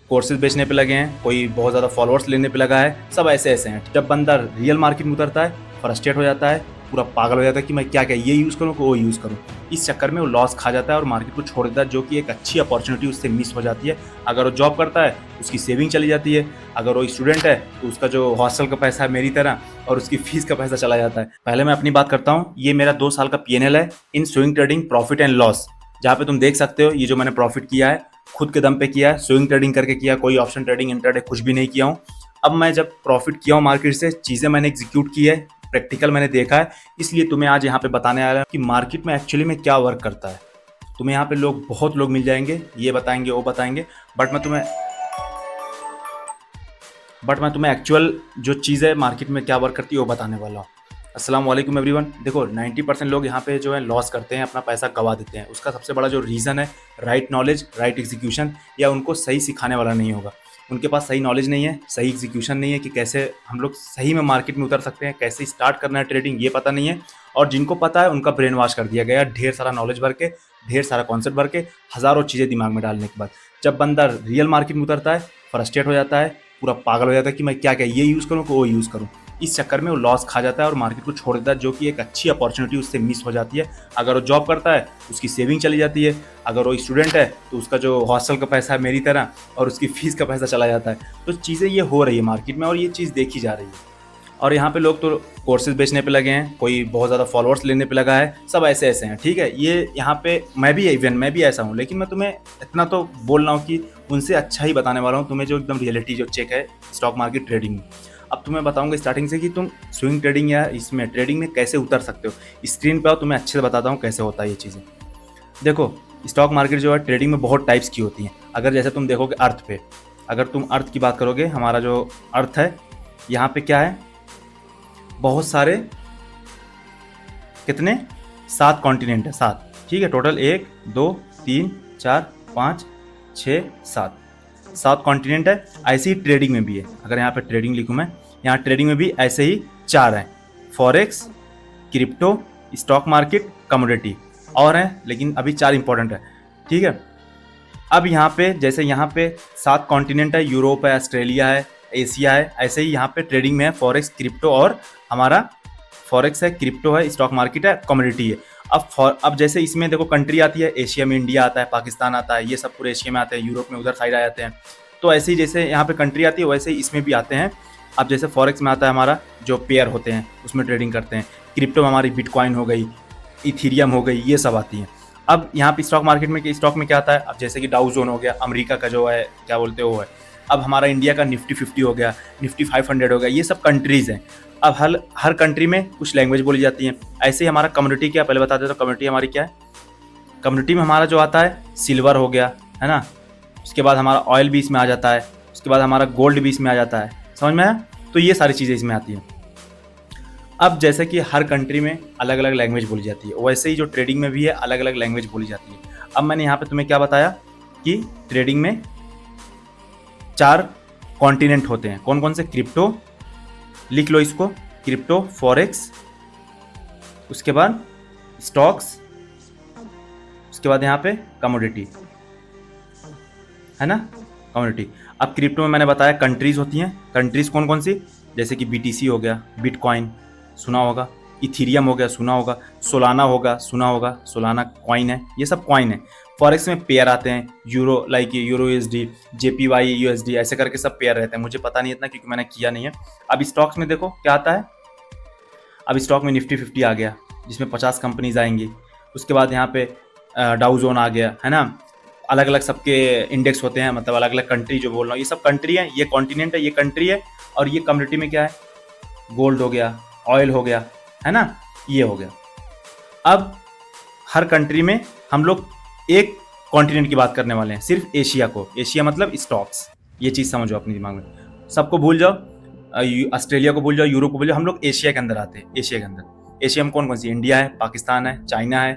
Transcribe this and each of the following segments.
Courses बेचने पे लगे हैं, कोई बहुत ज़्यादा फॉलोअर्स लेने पे लगा है, सब ऐसे ऐसे हैं। जब बंदा रियल मार्केट में उतरता है, फ्रस्ट्रेट हो जाता है, पूरा पागल हो जाता है कि मैं क्या क्या ये यूज़ करूँ कि वो यूज़ करूँ। इस चक्कर में वो लॉस खा जाता है और मार्केट को छोड़ देता है, जो कि एक अच्छी अपॉर्चुनिटी उससे मिस हो जाती है। अगर वो जॉब करता है, उसकी सेविंग चली जाती है। अगर वो स्टूडेंट है, तो उसका जो हॉस्टल का पैसा है मेरी तरह, और उसकी फीस का पैसा चला जाता है। पहले मैं अपनी बात करता हूँ। ये मेरा 2 साल का P&L है in swing trading profit and loss, जहाँ पे तुम देख सकते हो ये जो मैंने प्रॉफिट किया है खुद के दम पे किया है, स्विंग ट्रेडिंग करके किया, कोई ऑप्शन ट्रेडिंग इंट्राडे कुछ भी नहीं किया हूँ। अब मैं जब प्रॉफिट किया हूँ मार्केट से, चीज़ें मैंने एग्जीक्यूट की है, प्रैक्टिकल मैंने देखा है, इसलिए तुम्हें आज यहाँ पे बताने आ रहा हूँ कि मार्केट में एक्चुअली में क्या वर्क करता है। तुम्हें यहाँ पे बहुत लोग मिल जाएंगे, ये बताएंगे वो बताएंगे, बट मैं तुम्हें एक्चुअल जो चीज़ है मार्केट में क्या वर्क करती है वो बताने वाला हूँ। अस्सलाम वालेकुम एवरीवन। देखो 90% लोग यहाँ पे जो है लॉस करते हैं, अपना पैसा गवा देते हैं। उसका सबसे बड़ा जो रीज़न है राइट नॉलेज, राइट एग्जीक्यूशन, या उनको सही सिखाने वाला नहीं होगा। उनके पास सही नॉलेज नहीं है, सही एग्जीक्यूशन नहीं है कि कैसे हम लोग सही में मार्केट में उतर सकते हैं, कैसे स्टार्ट करना है ट्रेडिंग, ये पता नहीं है। और जिनको पता है उनका ब्रेन वॉश कर दिया गया है, ढेर सारा नॉलेज भर के, ढेर सारा कॉन्सेप्ट भर के, हज़ारों चीज़ें दिमाग में डालने के बाद जब बंदा रियल मार्केट में उतरता है, फ्रस्ट्रेट हो जाता है, पूरा पागल हो जाता है कि मैं क्या क्या ये यूज़ करूँ कि वो यूज़ करूँ। इस चक्कर में वो लॉस खा जाता है और मार्केट को छोड़ देता है, जो कि एक अच्छी अपॉर्चुनिटी उससे मिस हो जाती है। अगर वो जॉब करता है, उसकी सेविंग चली जाती है। अगर वो स्टूडेंट है, तो उसका जो हॉस्टल का पैसा है मेरी तरह, और उसकी फीस का पैसा चला जाता है। तो चीज़ें ये हो रही है मार्केट में और ये चीज़ देखी जा रही है। और यहाँ पे लोग तो कोर्सेज बेचने पे लगे हैं, कोई बहुत ज़्यादा फॉलोअर्स लेने पे लगा है, सब ऐसे ऐसे हैं। ठीक है, ये यहाँ पे मैं भी ऐसा हूँ, लेकिन मैं तुम्हें इतना तो बोल रहा हूँ कि उनसे अच्छा ही बताने वाला हूँ तुम्हें, जो एकदम रियलिटी जो चेक है स्टॉक मार्केट ट्रेडिंग में। अब तुम्हें बताऊंगा स्टार्टिंग से कि तुम स्विंग ट्रेडिंग या इसमें ट्रेडिंग में कैसे उतर सकते हो। स्क्रीन पे आओ, तुम्हें अच्छे से बताता हूँ कैसे होता है ये चीज़ें। देखो, स्टॉक मार्केट जो है ट्रेडिंग में बहुत टाइप्स की होती हैं। अगर जैसे तुम देखोगे अर्थ पे, अगर तुम अर्थ की बात करोगे, हमारा जो अर्थ है यहाँ पे क्या है, बहुत सारे, कितने, 7 कॉन्टिनेंट है, 7। ठीक है, टोटल 1 2 3 4 5 6 7 कॉन्टिनेंट है। ऐसे ही ट्रेडिंग में भी है। अगर यहाँ पे ट्रेडिंग लिखूँ मैं, यहाँ ट्रेडिंग में भी ऐसे ही 4 हैं, forex, crypto, stock market, commodity, और हैं, लेकिन अभी 4 इंपॉर्टेंट है। ठीक है, अब यहाँ पे जैसे यहाँ पे 7 कॉन्टिनेंट है, यूरोप है, ऑस्ट्रेलिया है, एशिया है, ऐसे ही यहाँ पे ट्रेडिंग में है फॉरेक्स, क्रिप्टो, और हमारा फॉरेक्स है, क्रिप्टो है, स्टॉक मार्केट है, कमोडिटी है। अब जैसे इसमें देखो कंट्री आती है, एशिया में इंडिया आता है, पाकिस्तान आता है, ये सब पूरे एशिया में आते हैं, यूरोप में उधर साइड आ जाते हैं। तो ऐसे ही जैसे यहाँ पे कंट्री आती है, वैसे ही इसमें भी आते हैं। अब जैसे फॉरेक्स में आता है हमारा जो पेयर होते हैं, उसमें ट्रेडिंग करते हैं। क्रिप्टो में हमारी बिटकॉइन हो गई, इथीरियम हो गई, ये सब आती हैं। अब यहाँ पे स्टॉक मार्केट में स्टॉक में क्या आता है, अब जैसे कि डाउ जोन हो गया, अमेरिका का जो है क्या बोलते हो वो है। अब हमारा इंडिया का निफ्टी 50 हो गया, निफ्टी 500 हो गया, ये सब कंट्रीज़ हैं। अब हर कंट्री में कुछ लैंग्वेज बोली जाती है। ऐसे ही हमारा कम्युनिटी क्या, पहले बता देता हूँ कम्युनिटी हमारी क्या है। कम्युनिटी में हमारा जो आता है सिल्वर हो गया, है ना, उसके बाद हमारा ऑयल भी इसमें आ जाता है, उसके बाद हमारा गोल्ड भी इसमें आ जाता है, समझ में आया। तो ये सारी चीज़ें इसमें आती हैं। अब जैसे कि हर कंट्री में अलग अलग लैंग्वेज बोली जाती है, वैसे ही जो ट्रेडिंग में भी है अलग अलग लैंग्वेज बोली जाती है। अब मैंने यहाँ पे तुम्हें क्या बताया कि ट्रेडिंग में 4 कॉन्टिनेंट होते हैं। कौन कौन से, क्रिप्टो, लिख लो इसको, क्रिप्टो, फॉरेक्स, उसके बाद स्टॉक्स, उसके बाद यहाँ पे कमोडिटी, है ना, कमोडिटी। अब क्रिप्टो में मैंने बताया कंट्रीज़ होती हैं। कंट्रीज़ कौन कौन सी, जैसे कि BTC हो गया, बिटकॉइन सुना होगा, इथीरियम हो गया सुना होगा, सोलाना होगा सुना होगा, सोलाना कॉइन है, ये सब कॉइन है। फॉरेक्स में पेयर आते हैं, euro, like euro USD, JPY USD, ऐसे करके सब पेयर रहते हैं। मुझे पता नहीं इतना क्योंकि मैंने किया नहीं है। अब स्टॉक्स में देखो क्या आता है। अब स्टॉक में निफ्टी 50 आ गया, जिसमें 50 कंपनीज आएंगी। उसके बाद यहाँ पे डाउ जोन आ गया, है ना। अलग अलग सबके इंडेक्स होते हैं, मतलब अलग अलग कंट्री जो बोल रहा हूँ, ये सब कंट्री है, ये कॉन्टिनेंट है, ये कंट्री है। और ये कम्युनिटी में क्या है, गोल्ड हो गया, ऑयल हो गया, है ना, ये हो गया। अब हर कंट्री में हम लोग एक कॉन्टिनेंट की बात करने वाले हैं, सिर्फ एशिया को। एशिया मतलब स्टॉक्स, ये चीज़ समझो अपने दिमाग में। सबको भूल जाओ, ऑस्ट्रेलिया को भूल जाओ, यूरोप को भूल जाओ, हम लोग एशिया के अंदर आते हैं। एशिया के अंदर, एशिया में कौन कौन सी, इंडिया है, पाकिस्तान है, चाइना है,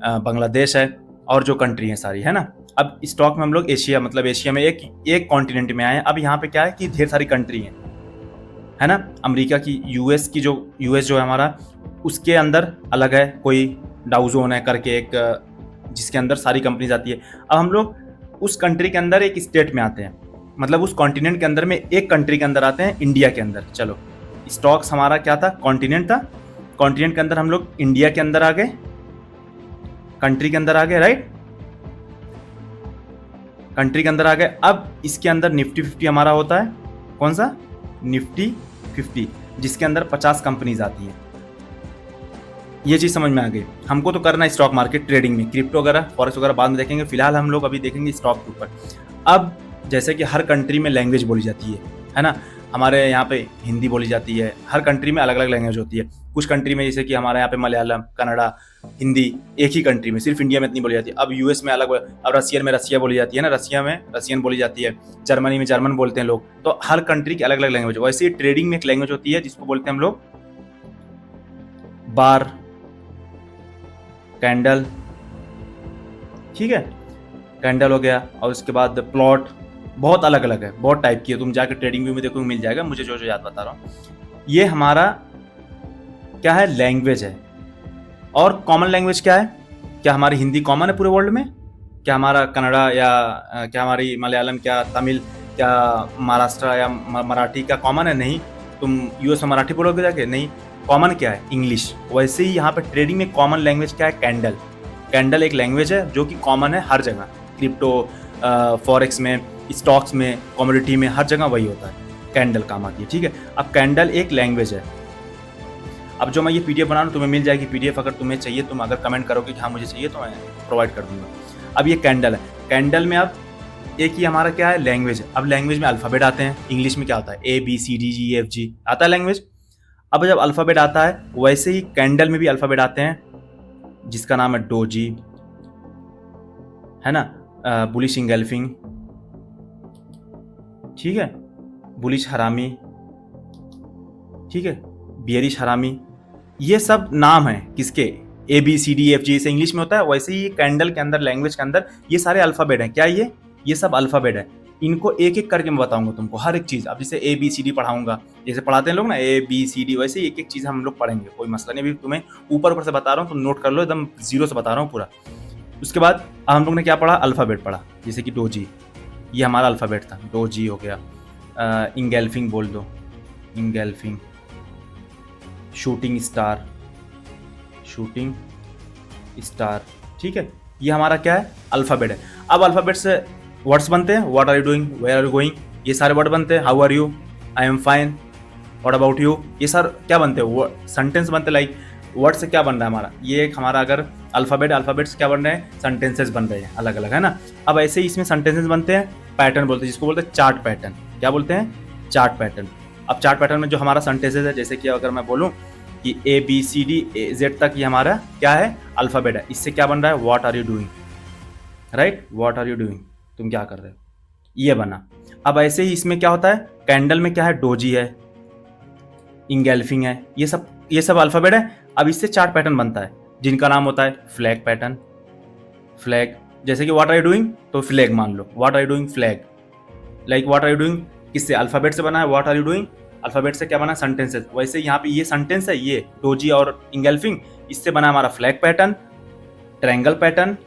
बांग्लादेश है, और जो कंट्री है सारी, है ना। अब स्टॉक में हम लोग एशिया, मतलब एशिया में एक कॉन्टिनेंट में आए हैं। अब यहाँ पे क्या है कि ढेर सारी कंट्री हैं, है ना। अमेरिका की, यूएस जो है हमारा, उसके अंदर अलग है, कोई डाउ जोन है करके एक, जिसके अंदर सारी कंपनीज आती है। अब हम लोग उस कंट्री के अंदर एक स्टेट में आते हैं। मतलब उस कॉन्टिनेंट के अंदर में एक कंट्री के अंदर आते हैं, इंडिया के अंदर। चलो, स्टॉक्स हमारा क्या था, कॉन्टिनेंट था, कॉन्टिनेंट के अंदर हम लोग इंडिया के अंदर आ गए, कंट्री के अंदर आ गए, राइट, कंट्री के अंदर आ गए। अब इसके अंदर निफ्टी 50 हमारा होता है, कौन सा, निफ्टी 50, जिसके अंदर 50 कंपनीज आती हैं। ये चीज़ समझ में आ गई। हमको तो करना है स्टॉक मार्केट ट्रेडिंग में, क्रिप्टो वगैरह फॉरेक्स वगैरह बाद में देखेंगे, फिलहाल हम लोग अभी देखेंगे स्टॉक के ऊपर। अब जैसे कि हर कंट्री में लैंग्वेज बोली जाती है ना, हमारे यहाँ पे हिंदी बोली जाती है, हर कंट्री में अलग अलग लैंग्वेज होती है। कुछ कंट्री में जैसे कि हमारे यहाँ पे मलयालम, कन्नड़ा, हिंदी एक ही कंट्री में, सिर्फ इंडिया में इतनी बोली जाती है। अब यूएस में अलग, अब रशियन में रसिया बोली जाती है ना, रसिया में रसियन बोली जाती है, जर्मनी में जर्मन बोलते हैं लोग। तो हर कंट्री की अलग अलग लैंग्वेज। वैसे ही ट्रेडिंग में एक लैंग्वेज होती है जिसको बोलते हैं हम लोग बार, कैंडल, ठीक है, कैंडल हो गया। और उसके बाद प्लॉट, बहुत अलग अलग है, बहुत टाइप की है, तुम जाकर ट्रेडिंग व्यू में देखो मिल जाएगा, मुझे जो जो याद बता रहा हूँ। ये हमारा क्या है, लैंग्वेज है। और कॉमन लैंग्वेज क्या है, क्या हमारी हिंदी कॉमन है पूरे वर्ल्ड में, क्या हमारा कन्नड़ा या क्या हमारी मलयालम, क्या तमिल, क्या महाराष्ट्र या मराठी क्या कॉमन है, नहीं। तुम यूएस में मराठी बोलोगे जाके, नहीं। कॉमन क्या है, इंग्लिश। वैसे ही यहाँ पे ट्रेडिंग में कॉमन लैंग्वेज क्या है, कैंडल। कैंडल एक लैंग्वेज है जो कि कॉमन है हर जगह, क्रिप्टो, फॉरेक्स में, स्टॉक्स में, कमोडिटी में, हर जगह वही होता है, कैंडल काम आती है, ठीक है। अब कैंडल एक लैंग्वेज है। अब जो मैं ये पीडीएफ बना रहा हूँ तुम्हें मिल जाएगी पीडीएफ, अगर तुम्हें चाहिए, तुम अगर कमेंट करोगे कि हाँ मुझे चाहिए तो मैं प्रोवाइड कर दूंगा। अब ये कैंडल है, कैंडल में अब एक ही हमारा क्या है, लैंग्वेज है। अब लैंग्वेज में अल्फ़ाबेट आते हैं, इंग्लिश में क्या होता है, ABCDGEFG आता है लैंग्वेज। अब जब अल्फ़ाबेट आता है, वैसे ही कैंडल में भी अल्फ़ाबेट आते हैं, जिसका नाम है डोजी, है ना, बुलिश इंगल्फिंग, ठीक है, बुलिश हरामी, ठीक है, बियरिश हरामी। ये सब नाम है किसके, ABCDFG से इंग्लिश में होता है, वैसे ही कैंडल के अंदर, लैंग्वेज के अंदर ये सारे अल्फ़ाबेट हैं। क्या ये सब अल्फ़ाबेट है। इनको एक एक करके मैं बताऊंगा तुमको, हर एक चीज़। अब जैसे ABCD पढ़ाऊंगा, जैसे पढ़ाते हैं लोग ना ABCD, वैसे एक एक चीज़ हम लोग पढ़ेंगे, कोई मसला नहीं। अभी तुम्हें ऊपर ऊपर से बता रहा हूँ, तुम नोट कर लो, एकदम जीरो से बता रहा हूँ पूरा। उसके बाद अब हम लोग ने क्या पढ़ा, अल्फ़ाबेट पढ़ा, जैसे कि डोजी, ये हमारा अल्फ़ाबेट था, डोजी हो गया। इंगल्फिंग बोल दो, engulfing, shooting star, shooting star, ठीक है। ये हमारा क्या है, अल्फ़ाबेट है। अब अल्फ़ाबेट से वर्ड्स बनते हैं, what are you doing, where are you going, ये सारे वर्ड बनते हैं। How are you, I am fine, what about you, ये सारे क्या बनते हैं, वो सेंटेंस बनते हैं। लाइक वर्ड से क्या बन रहा है हमारा, ये एक हमारा अगर अल्फ़ाबेट से क्या बन रहे हैं, सेंटेंसेस बन रहे हैं अलग अलग, है ना। अब ऐसे ही इसमें सेंटेंसेस बनते हैं, पैटर्न बोलते हैं, जिसको बोलते हैं चार्ट पैटर्न। क्या बोलते हैं, चार्ट पैटर्न। अब चार्ट पैटर्न में जो हमारा सेंटेंसेस है, जैसे कि अगर मैं बोलूँ कि ABCD Z तक ये हमारा क्या है, अल्फ़ाबेट है। इससे क्या बन रहा है, what are you doing, right, what are you doing, तुम क्या कर रहे हो, ये बना। अब ऐसे ही इसमें क्या होता है, कैंडल में क्या है, डोजी है, इंगल्फिंग है, ये सब अल्फ़ाबेट है। अब इससे चार्ट पैटर्न बनता है, जिनका नाम होता है फ्लैग पैटर्न। फ्लैग, जैसे कि व्हाट आर यू डूइंग, तो फ्लैग मान लो, what are you doing, flag. Like what are you doing किससे, अल्फ़ाबेट से बना है, what are you doing, alphabet से क्या बना, सेंटेंसेस। वैसे यहाँ पे ये सेंटेंस है, ये डोजी और इंगल्फिंग, इससे बना हमारा फ्लैग पैटर्न, ट्रायंगल पैटर्न,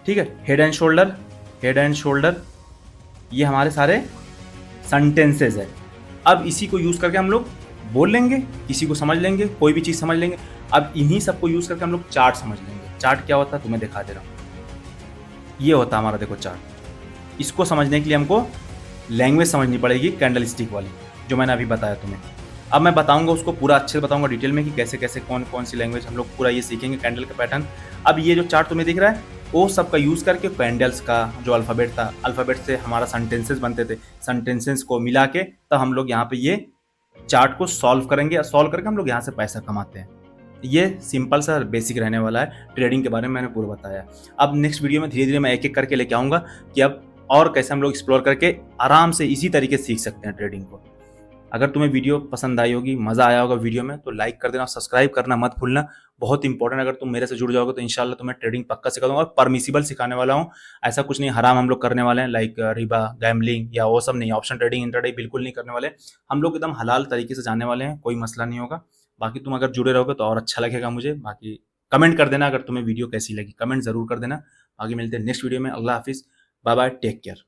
ठीक है, head and shoulder, head and shoulder, ये हमारे सारे सेंटेंसेस है। अब इसी को यूज़ करके हम लोग बोल लेंगे, किसी को समझ लेंगे, कोई भी चीज़ समझ लेंगे। अब इन्हीं सबको यूज़ करके हम लोग चार्ट समझ लेंगे। चार्ट क्या होता है तुम्हें दिखा दे रहा हूँ, ये होता है हमारा, देखो चार्ट। इसको समझने के लिए हमको लैंग्वेज समझनी पड़ेगी, कैंडल स्टिक वाली, जो मैंने अभी बताया तुम्हें। अब मैं बताऊंगा उसको पूरा अच्छे से बताऊंगा डिटेल में कि कैसे कैसे कौन कौन सी लैंग्वेज हम लोग पूरा ये सीखेंगे, कैंडल का पैटर्न। अब ये जो चार्ट तुम्हें दिख रहा है, वो सब का यूज़ करके कैंडल्स का जो अल्फ़ाबेट था, अल्फ़ाबेट से हमारा सेंटेंसेस बनते थे, सेंटेंसेस को मिला के तब हम लोग यहाँ पे ये चार्ट को सॉल्व करेंगे, और सॉल्व करके हम लोग यहाँ से पैसा कमाते हैं। ये सिंपल सा बेसिक रहने वाला है। ट्रेडिंग के बारे में मैंने पूरा बताया। अब नेक्स्ट वीडियो में धीरे धीरे मैं एक एक करके लेके आऊँगा कि अब और कैसे हम लोग एक्सप्लोर करके आराम से इसी तरीके से सीख सकते हैं ट्रेडिंग को। अगर तुम्हें वीडियो पसंद आई होगी, मज़ा आया होगा वीडियो में, तो लाइक कर देना, सब्सक्राइब करना मत भूलना, बहुत इंपॉर्टेंट। अगर तुम मेरे से जुड़ जाओगे तो इंशाल्लाह तुम्हें ट्रेडिंग पक्का सिखा दूंगा, और परमिसिबल सिखाने वाला हूँ। ऐसा कुछ नहीं हराम हम लोग करने वाले हैं, लाइक रिबा, गैम्बलिंग या वो सब नहीं, ऑप्शन ट्रेडिंग, इंट्राडे बिल्कुल नहीं करने वाले। हम लोग एकदम हलाल तरीके से जाने वाले हैं, कोई मसला नहीं होगा। बाकी तुम अगर जुड़े रहोगे तो और अच्छा लगेगा मुझे। बाकी कमेंट कर देना अगर तुम्हें वीडियो कैसी लगी, कमेंट ज़रूर कर देना। बाकी मिलते हैं नेक्स्ट वीडियो में। अल्लाह हाफिज़, बाय बाय, टेक केयर।